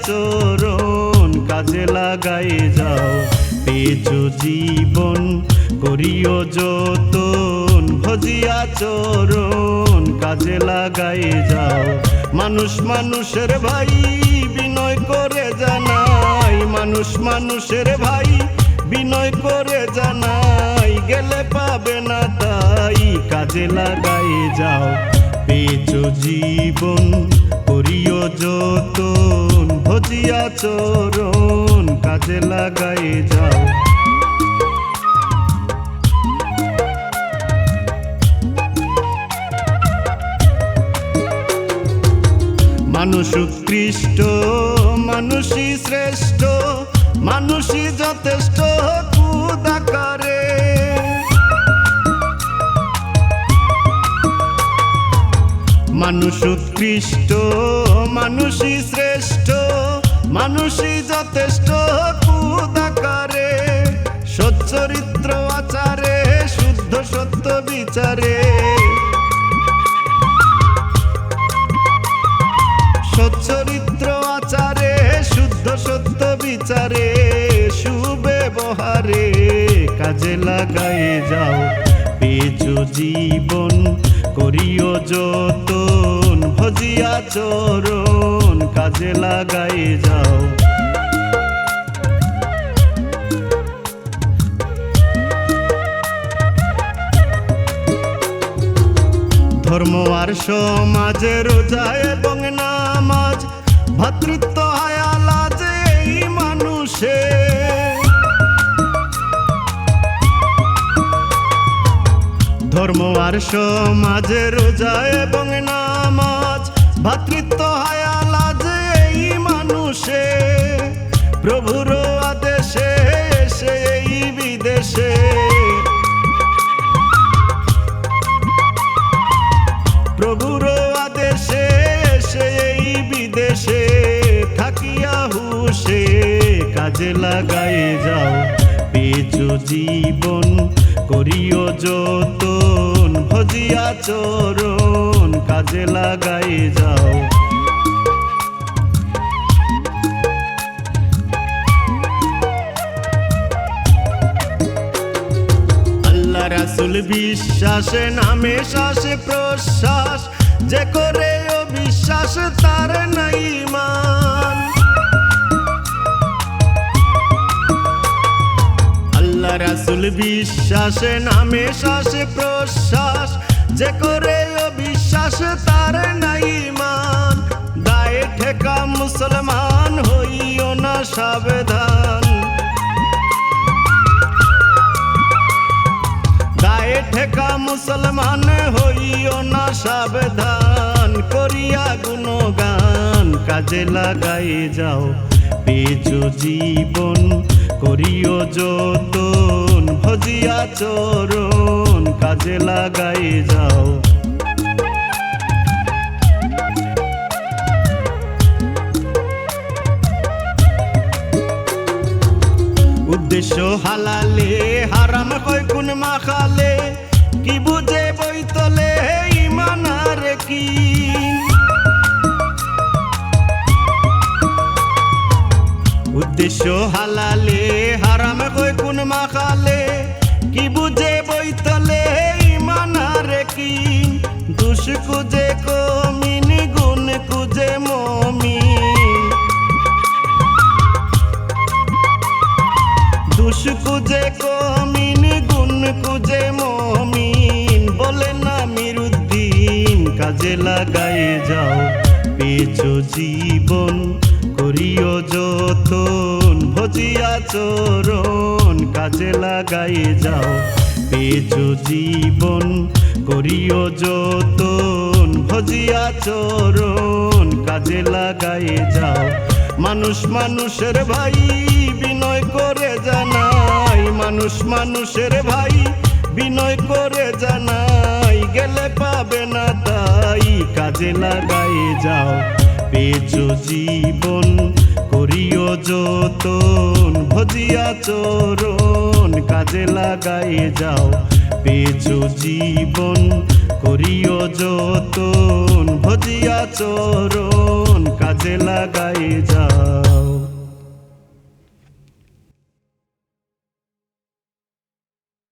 চরণ কাজে লাগাই যাও। পেয়েছো জীবন করিও যতন, ভজিয়া চরণ কাজে লাগাই যাও। মানুষ মানুষের ভাই বিনয় করে জানাই, মানুষ মানুষের ভাই বিনয় করে জানাই, গেলে পাবে না তাই কাজে লাগাই যাও। পেয়েছো জীবন করিও যতন, ভজিয়া চরণ কাজে লাগাই যাও। মানুষ উৎকৃষ্ট, মানুষই শ্রেষ্ঠ, মানুষই যথেষ্ট খুদাকারে। মানুষ উৎকৃষ্ট, মানুষই শ্রেষ্ঠ, মানুষই যথেষ্ট খুদাকারে। সচ্চরিত্র আচারে, শুদ্ধ সত্য বিচারে, সচ্চরিত্র আচারে, শুদ্ধ সত্য বিচারে, সুব্যবহারে কাজে লাগাই যাও। পেয়েছো জীবন করিও যতন, ভজিয়া চরণ কাজে লাগাই যাও। ধর্ম আর সমাজ, রোজা এবং নামাজ, ভাতৃত্ব হায়ালাজ এই মানুষে। ধর্ম আর সমাজ, রোজা এবং নামাজ, ভাতৃত্ব হায়ালাজ এই মানুষে। প্রভুর আদেশে এসে এই বিদেশে, প্রভুর আদেশে এসে এই বিদেশে, থাকিয়া হুশে কাজে লাগাই যাও। পেয়েছো জীবন করিও যতন, ভজিয়া চরণ কাজে লাগাই যাও। আল্লাহ রাসূল বিশ্বাসে নামে শ্বাসে প্রশ্বাস, যে করে অবিশ্বাস তার নাই ঈমান। আল্লাহ রাসূল বিশ্বাসে নামে শ্বাসে প্রশ্বাস, যে করে অবিশ্বাস তার নাই ঈমান। দায়ে ঠেকা মুসলমান হইও না সাবধান, দায়ে ঠেকা মুসলমান হইও না সাবধান। করিয়া গুণগান কাজে লাগাই যাও। পেয়েছো জীবন করিও যতন, ভজিয়া চরণ কাজে লাগাই যাও। উদ্দেশ্য হালালে হারাম কয় কোন মাখালে, কি বুঝে বইতলে ঈমান আর কি। উদ্দেশ্য হালালে হারাম কয় কোন মাখালে, কি বুঝে বইতলে ঈমান আর কি। দুষ খুঁজে কমিন, গুণ খুঁজে মমিন, দুষ খুঁজে কমিন, গুণ খুঁজে মমিন। বলেন আমিরুদ্দিন কাজে লাগাই যাও। পেয়েছো জীবন করিও যতন, ভজিয়া চরণ কাজে লাগাই যাও। পেয়েছো জীবন করিও যতন, ভজিয়া চরণ কাজে লাগাই যাও। মানুষ মানুষের ভাই বিনয় করে জানাই, মানুষ মানুষের ভাই বিনয় করে জানাই, গেলে পাবে না তাই কাজে লাগাই যাও। পেয়েছো জীবন করিও যতন, ভজিয়া চরণ কাজে লাগাই যাও। পেয়েছো জীবন করিও যতন, ভজিয়া চরণ কাজে লাগাই যাও।